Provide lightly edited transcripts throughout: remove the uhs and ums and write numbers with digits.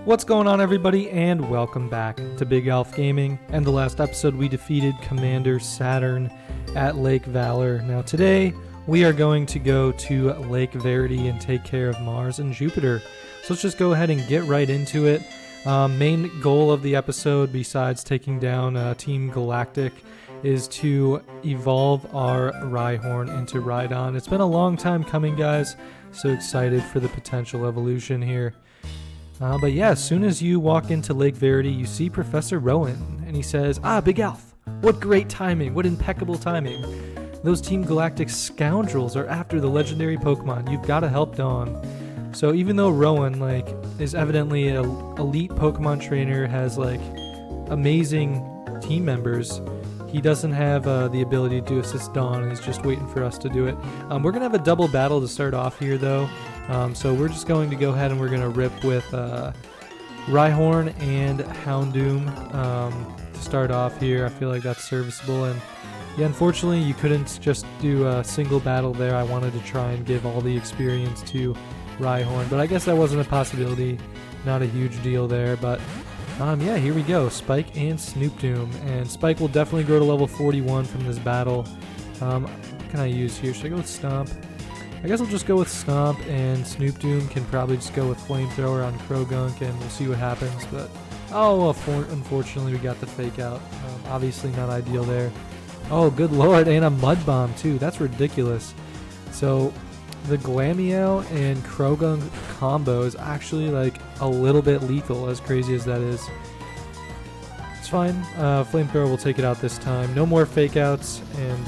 What's going on, everybody, and welcome back to BigAlphGaming. And the last episode we defeated Commander Saturn at Lake Valor. Now today we are going to go to Lake Verity and take care of Mars and Jupiter. So let's just go ahead and get right into it. Main goal of the episode, besides taking down Team Galactic, is to evolve our Rhyhorn into Rhydon. It's been a long time coming, guys. So excited for the potential evolution here. But yeah, as soon as you walk into Lake Verity, you see Professor Rowan, and he says, Big Alph, what great timing, what impeccable timing. Those Team Galactic scoundrels are after the legendary Pokemon. You've got to help Dawn. So even though Rowan, is evidently an elite Pokemon trainer, has, amazing team members, he doesn't have the ability to assist Dawn, and he's just waiting for us to do it. We're going to have a double battle to start off here, though. So we're just going to go ahead and we're going to rip with Rhyhorn and Houndoom to start off here. I feel like that's serviceable. And yeah, unfortunately, you couldn't just do a single battle there. I wanted to try and give all the experience to Rhyhorn, but I guess that wasn't a possibility. Not a huge deal there, but yeah, here we go. Spike and Snoopdoom. And Spike will definitely grow to level 41 from this battle. What can I use here? Should I go with Stomp? I guess I'll just go with Stomp, and Snoopdoom can probably just go with Flamethrower on Krogunk, and we'll see what happens. But unfortunately, we got the fake out. Obviously not ideal there. Oh, good lord, and a Mud Bomb too. That's ridiculous. So the Glameow and Krogunk combo is actually a little bit lethal, as crazy as that is. It's fine. Flamethrower will take it out this time. No more fake outs, and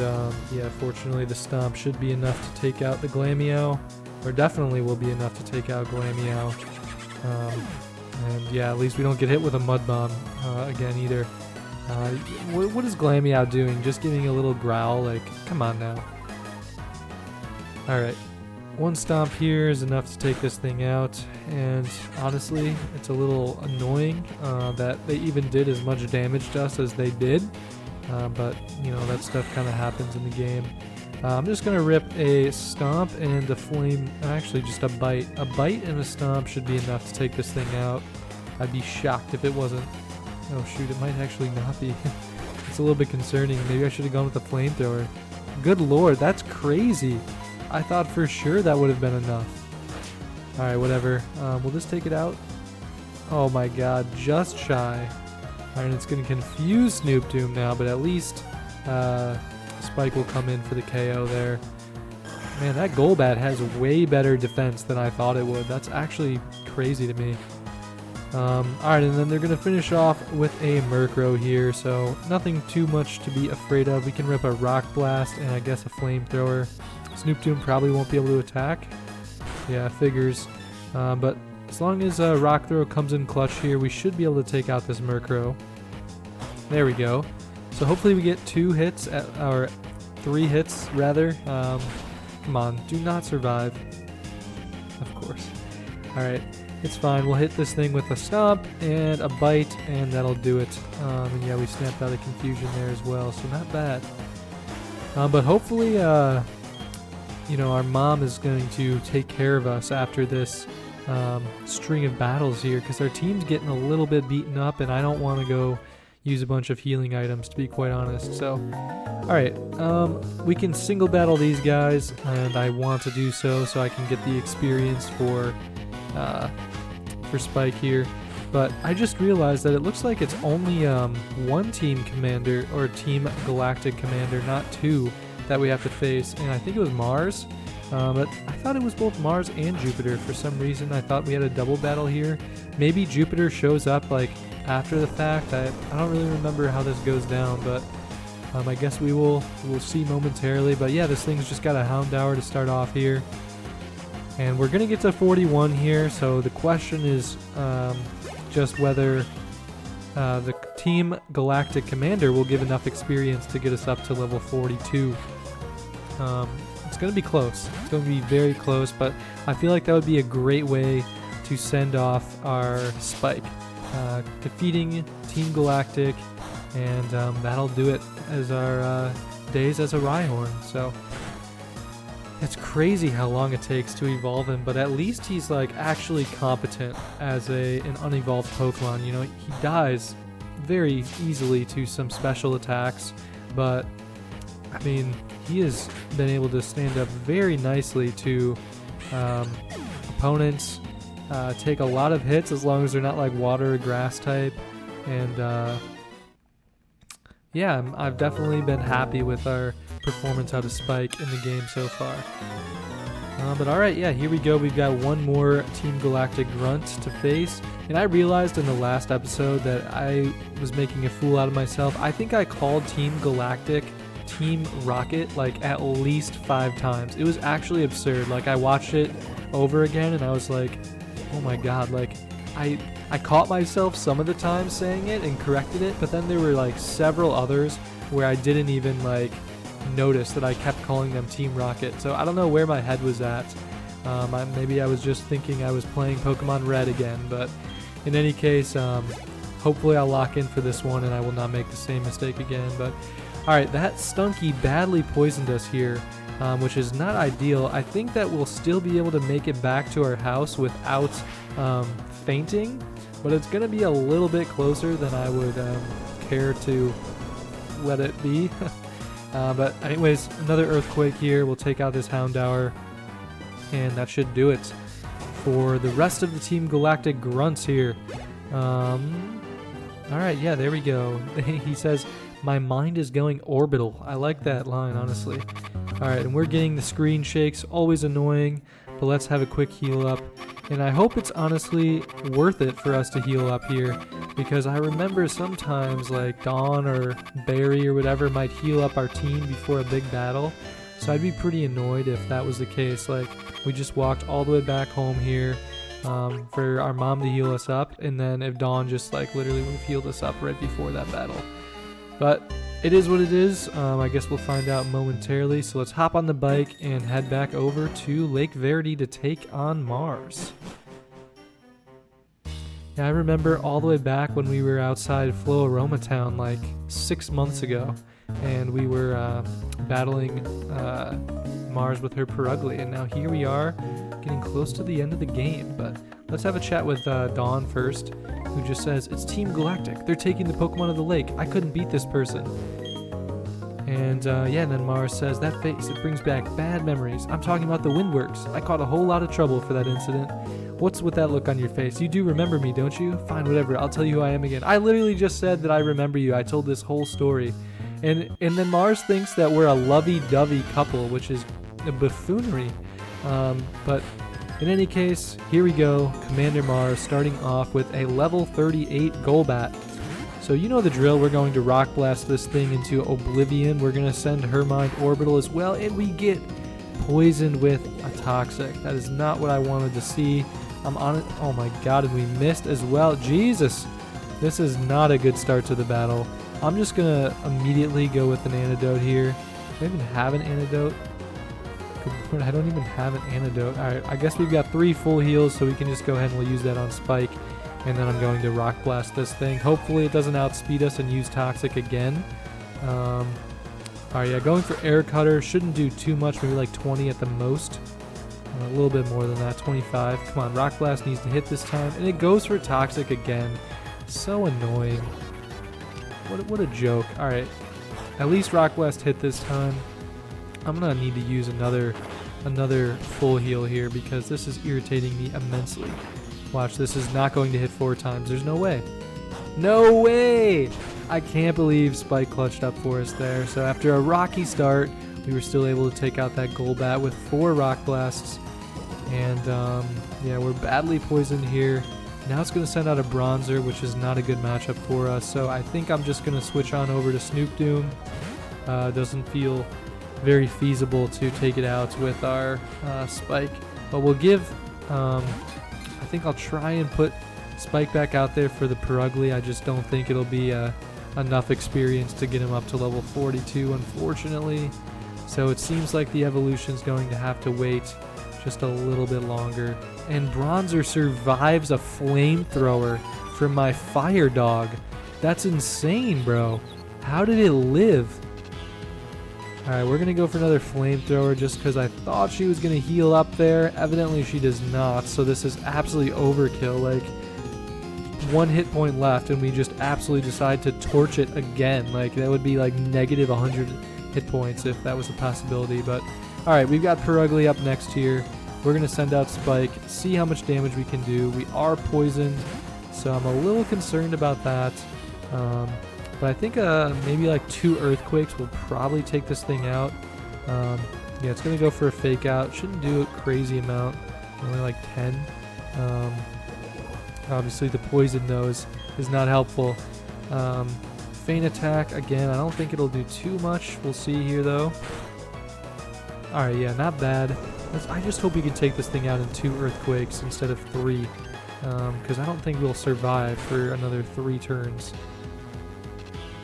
yeah, fortunately the Stomp should be enough to take out the Glameow, or definitely will be enough to take out Glameow. And yeah, at least we don't get hit with a Mud Bomb again either. What is Glameow doing? Just giving a little growl? Come on now. Alright. One Stomp here is enough to take this thing out, and honestly, it's a little annoying that they even did as much damage to us as they did, but you know, that stuff kind of happens in the game. I'm just going to rip a Stomp and a Flame, actually just a Bite. A Bite and a Stomp should be enough to take this thing out. I'd be shocked if it wasn't. Oh shoot, it might actually not be. It's a little bit concerning. Maybe I should have gone with the Flamethrower. Good lord, that's crazy. I thought for sure that would have been enough. Alright, whatever. We'll just take it out. Oh my god, just shy. Alright, it's going to confuse Snoopdoom now, but at least Spike will come in for the KO there. Man, that Golbat has way better defense than I thought it would. That's actually crazy to me. Alright, and then they're going to finish off with a Murkrow here, so nothing too much to be afraid of. We can rip a Rock Blast and I guess a Flamethrower. Snoopdoom probably won't be able to attack. Yeah, figures. But as long as Rock Throw comes in clutch here, we should be able to take out this Murkrow. There we go. So hopefully we get 2 hits, or 3 hits rather. Come on, do not survive. Of course. Alright, it's fine. We'll hit this thing with a Stomp and a Bite, and that'll do it. And yeah, we snapped out of confusion there as well, so not bad. But hopefully, you know, our mom is going to take care of us after this string of battles here, because our team's getting a little bit beaten up, and I don't want to go use a bunch of healing items, to be quite honest. So, alright, we can single battle these guys, and I want to do so I can get the experience for Spike here. But I just realized that it looks like it's only one team commander, or Team Galactic commander, not 2, that we have to face, and I think it was Mars, but I thought it was both Mars and Jupiter. For some reason I thought we had a double battle here. Maybe Jupiter shows up after the fact. I don't really remember how this goes down, but I guess we'll see momentarily. But yeah, this thing's just got a Houndour to start off here, and we're gonna get to 41 here, so the question is just whether the Team Galactic commander will give enough experience to get us up to level 42. It's going to be close. It's going to be very close, but I feel like that would be a great way to send off our Spike. Defeating Team Galactic, and that'll do it as our days as a Rhyhorn. So It's crazy how long it takes to evolve him, but at least he's like actually competent as an unevolved Pokemon. You know, he dies very easily to some special attacks, but I mean, he has been able to stand up very nicely to opponents, take a lot of hits as long as they're not like water or grass type, and yeah, I've definitely been happy with our performance out of Spike in the game so far. But alright, yeah, here we go. We've got one more Team Galactic grunt to face. And I realized in the last episode that I was making a fool out of myself. I think I called Team Galactic Team Rocket like at least 5 times. It was actually absurd. Like, I watched it over again and I was like, oh my god, like I caught myself some of the time saying it and corrected it, but then there were like several others where I didn't even like notice that I kept calling them Team Rocket. So I don't know where my head was at. Maybe I was just thinking I was playing Pokemon Red again, but in any case, hopefully I'll lock in for this one and I will not make the same mistake again. But alright, that Stunky badly poisoned us here, which is not ideal. I think that we'll still be able to make it back to our house without fainting, but it's going to be a little bit closer than I would care to let it be. But anyways, another Earthquake here. We'll take out this Houndour, and that should do it for the rest of the Team Galactic grunts here. Alright, yeah, there we go. He says, my mind is going orbital. I like that line, honestly. Alright, and we're getting the screen shakes. Always annoying, but let's have a quick heal up. And I hope it's honestly worth it for us to heal up here, because I remember sometimes like Dawn or Barry or whatever might heal up our team before a big battle. So I'd be pretty annoyed if that was the case. Like, we just walked all the way back home here for our mom to heal us up, and then if Dawn just like literally would have healed us up right before that battle. But it is what it is. I guess we'll find out momentarily. So let's hop on the bike and head back over to Lake Verity to take on Mars. Yeah, I remember all the way back when we were outside Flow Aroma Town like 6 months ago, and we were battling Mars with her Perugly, and now here we are getting close to the end of the game. But let's have a chat with Dawn first, who just says, it's Team Galactic. They're taking the Pokemon of the lake. I couldn't beat this person. And yeah, and then Mars says, that face, it brings back bad memories. I'm talking about the Windworks. I caught a whole lot of trouble for that incident. What's with that look on your face? You do remember me, don't you? Fine, whatever. I'll tell you who I am again. I literally just said that I remember you. I told this whole story. And then Mars thinks that we're a lovey-dovey couple, which is a buffoonery. But in any case, here we go. Commander Mars starting off with a level 38 Golbat. So you know the drill. We're going to Rock Blast this thing into oblivion. We're going to send Hermind Orbital as well, and we get poisoned with a Toxic. That is not what I wanted to see. I'm on it. Oh my god, and we missed as well. Jesus, this is not a good start to the battle. I'm just going to immediately go with an antidote here. Do I even have an antidote? I don't even have an antidote. Alright, I guess we've got 3 full heals, so we can just go ahead and we'll use that on Spike. And then I'm going to Rock Blast this thing. Hopefully it doesn't outspeed us and use Toxic again. Alright, yeah, going for Air Cutter. Shouldn't do too much, maybe like 20 at the most. A little bit more than that, 25. Come on, Rock Blast needs to hit this time. And it goes for Toxic again. So annoying. What a joke. Alright, at least Rock Blast hit this time. I'm going to need to use another full heal here because this is irritating me immensely. Watch, this is not going to hit 4 times. There's no way. No way! I can't believe Spike clutched up for us there. So after a rocky start, we were still able to take out that Golbat with 4 Rock Blasts. And yeah, we're badly poisoned here. Now it's going to send out a Bronzer, which is not a good matchup for us. So I think I'm just going to switch on over to Snoop Doom. Doesn't feel very feasible to take it out with our Spike. But we'll give... I think I'll try and put Spike back out there for the Perugly. I just don't think it'll be enough experience to get him up to level 42, unfortunately. So it seems like the evolution's going to have to wait just a little bit longer. And Bronzer survives a flamethrower from my Fire Dog. That's insane, bro. How did it live? Alright, we're going to go for another flamethrower just because I thought she was going to heal up there. Evidently she does not, so this is absolutely overkill. Like, 1 hit point left and we just absolutely decide to torch it again. Like, that would be like negative 100 hit points if that was a possibility. But alright, we've got Perugly up next here. We're going to send out Spike, see how much damage we can do. We are poisoned, so I'm a little concerned about that. But I think maybe like 2 earthquakes will probably take this thing out. Yeah, it's going to go for a fake out. Shouldn't do a crazy amount. Only like 10. Obviously the poison though is not helpful. Feint attack, again, I don't think it'll do too much. We'll see here though. Alright, yeah, not bad. I just hope we can take this thing out in 2 earthquakes instead of 3. Because I don't think we'll survive for another 3 turns.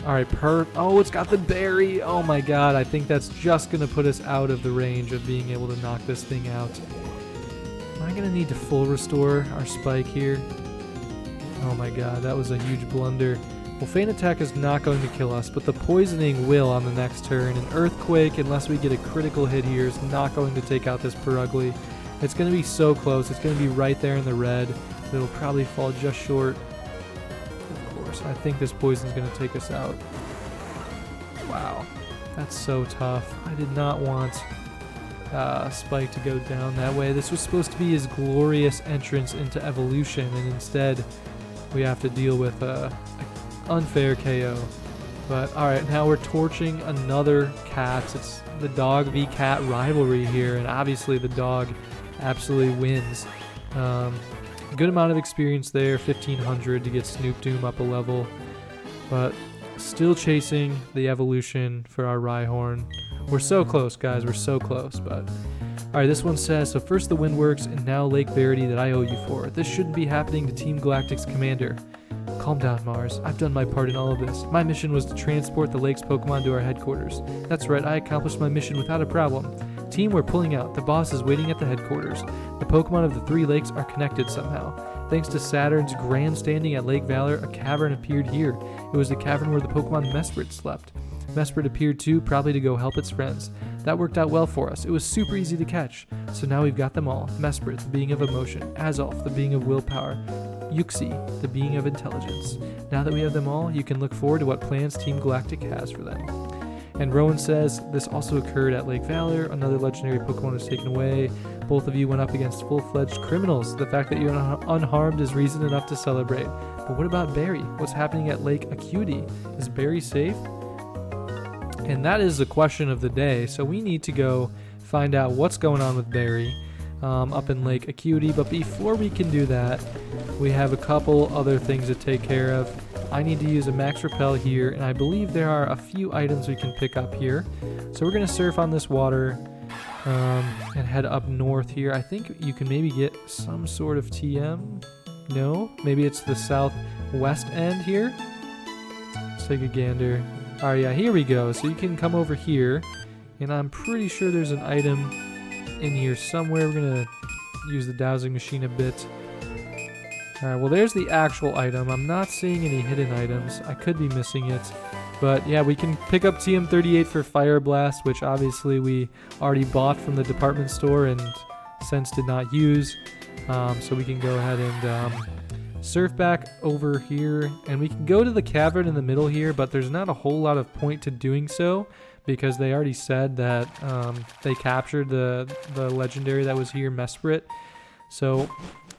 Alright, oh, it's got the berry! Oh my god, I think that's just going to put us out of the range of being able to knock this thing out. Am I going to need to full restore our Spike here? Oh my god, that was a huge blunder. Well, Feint Attack is not going to kill us, but the poisoning will on the next turn. An Earthquake, unless we get a critical hit here, is not going to take out this Perugly. It's going to be so close. It's going to be right there in the red. It'll probably fall just short. I think this poison is going to take us out. Wow, that's so tough. I did not want Spike to go down that way. This was supposed to be his glorious entrance into evolution, and instead we have to deal with a unfair KO. But alright, now we're torching another cat. It's the dog v cat rivalry here, and obviously the dog absolutely wins. Good amount of experience there, 1500 to get Snoop Doom up a level, but still chasing the evolution for our Rhyhorn. We're so close, guys, we're so close. But alright, this one says, so first the Windworks and now Lake Verity that I owe you for. This shouldn't be happening to Team Galactic's commander. Calm down, Mars. I've done my part in all of this. My mission was to transport the lake's Pokemon to our headquarters. That's right, I accomplished my mission without a problem. Team, we're pulling out. The boss is waiting at the headquarters. The Pokemon of the 3 lakes are connected somehow. Thanks to Saturn's grandstanding at Lake Valor, a cavern appeared here. It was the cavern where the Pokemon Mesprit slept. Mesprit appeared too, probably to go help its friends. That worked out well for us. It was super easy to catch. So now we've got them all. Mesprit, the being of emotion. Azolf, the being of willpower. Yuxi, the being of intelligence. Now that we have them all, you can look forward to what plans Team Galactic has for them. And Rowan says, this also occurred at Lake Valor. Another legendary Pokemon was taken away. Both of you went up against full-fledged criminals. The fact that you're unharmed is reason enough to celebrate. But what about Barry? What's happening at Lake Acuity? Is Barry safe? And that is the question of the day. So we need to go find out what's going on with Barry up in Lake Acuity. But before we can do that, we have a couple other things to take care of. I need to use a max repel here, and I believe there are a few items we can pick up here. So we're going to surf on this water and head up north here. I think you can maybe get some sort of TM. No? Maybe it's the southwest end here? Let's take a gander. Alright, yeah, here we go. So you can come over here, and I'm pretty sure there's an item in here somewhere. We're going to use the dowsing machine a bit. Alright, well there's the actual item. I'm not seeing any hidden items. I could be missing it. But yeah, we can pick up TM38 for Fire Blast, which obviously we already bought from the department store and since did not use. So we can go ahead and surf back over here. And we can go to the cavern in the middle here, but there's not a whole lot of point to doing so because they already said that they captured the legendary that was here, Mesprit. So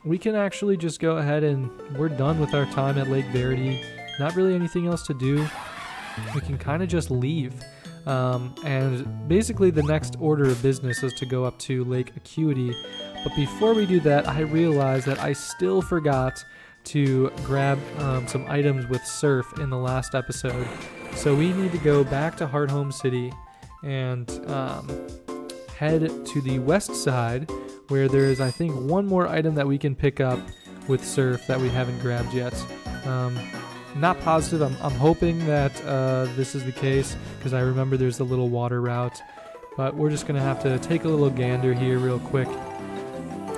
we can actually just go ahead and we're done with our time at Lake Verity. Not really anything else to do. We can kind of just leave. And basically the next order of business is to go up to Lake Acuity. But before we do that, I realized that I still forgot to grab some items with Surf in the last episode. So we need to go back to Hearthome City and head to the west side, where there is, I think, one more item that we can pick up with Surf that we haven't grabbed yet. Not positive. I'm hoping that this is the case, because I remember there's the little water route. But we're just going to have to take a little gander here real quick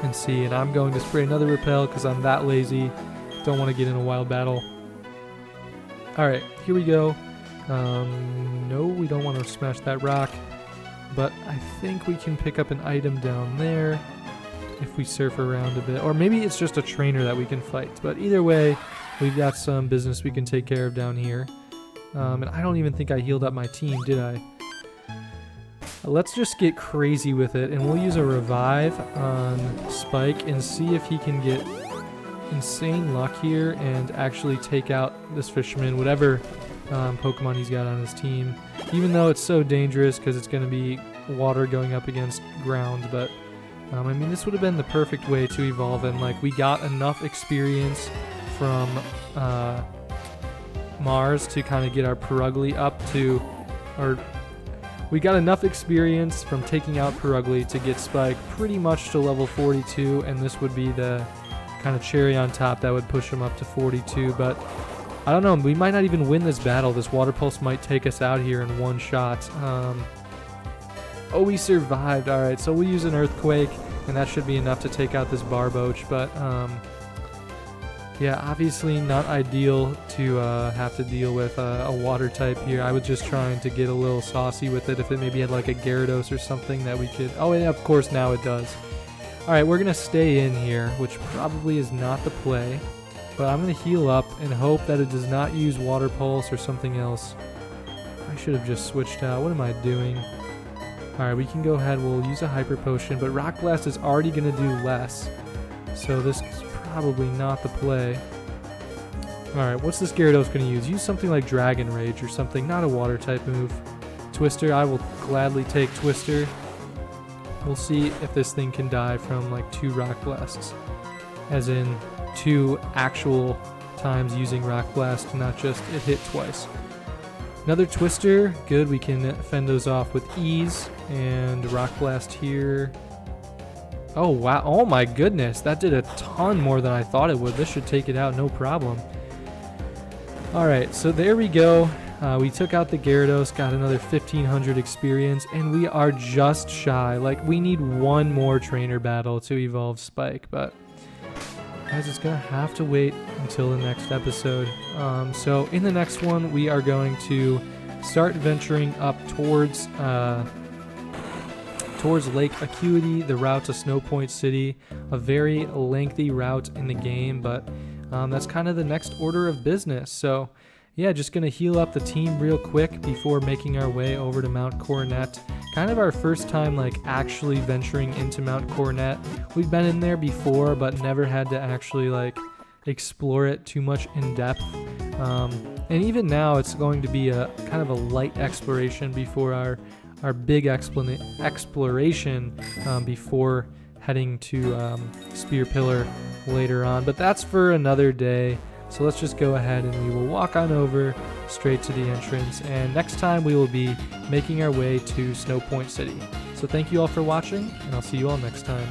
and see. And I'm going to spray another repel because I'm that lazy. Don't want to get in a wild battle. Alright, here we go. No, we don't want to smash that rock. but I think we can pick up an item down there if we surf around a bit. Or maybe it's just a trainer that we can fight. But either way, we've got some business we can take care of down here. And I don't even think I healed up my team, did I? Let's just get crazy with it, and we'll use a revive on Spike and see if he can get insane luck here and actually take out this fisherman, whatever Pokemon he's got on his team. Even though it's so dangerous because it's going to be water going up against ground, but I mean, this would have been the perfect way to evolve, and like we got enough experience from Mars to kind of get our Purugly up to, or we got enough experience from taking out Purugly to get Spike pretty much to level 42, and this would be the kind of cherry on top that would push him up to 42. But I don't know, we might not even win this battle. This Water Pulse might take us out here in one shot. Oh, we survived. All right, so we'll use an Earthquake, and that should be enough to take out this Barboach. But yeah, obviously not ideal to have to deal with a water type here. I was just trying to get a little saucy with it. If it maybe had like a Gyarados or something that we could... Oh, and of course now it does. Alright, we're going to stay in here, which probably is not the play. But I'm going to heal up and hope that it does not use Water Pulse or something else. I should have just switched out. What am I doing? Alright, we can go ahead. We'll use a Hyper Potion, but Rock Blast is already going to do less. So this is probably not the play. Alright, what's this Gyarados going to use? Use something like Dragon Rage or something, not a water type move. Twister, I will gladly take Twister. We'll see if this thing can die from like 2 Rock Blasts. As in 2 actual times using Rock Blast, not just it hit twice. Another Twister, good, we can fend those off with ease. And Rock Blast here. Oh wow, oh my goodness, that did a ton more than I thought it would. This should take it out, no problem. Alright, so there we go. We took out the Gyarados, got another 1500 experience, and we are just shy. Like, we need one more trainer battle to evolve Spike, but guys, it's gonna have to wait until the next episode. So in the next one, we are going to start venturing up towards Lake Acuity, the route to Snow Point City. A very lengthy route in the game, but that's kind of the next order of business. So yeah, just gonna heal up the team real quick before making our way over to Mount Coronet. Kind of our first time like actually venturing into Mount Coronet. We've been in there before, but never had to actually like explore it too much in depth. And even now it's going to be a kind of a light exploration before our big exploration before heading to Spear Pillar later on. But that's for another day. So let's just go ahead and we will walk on over straight to the entrance. And next time we will be making our way to Snow Point City. So thank you all for watching, and I'll see you all next time.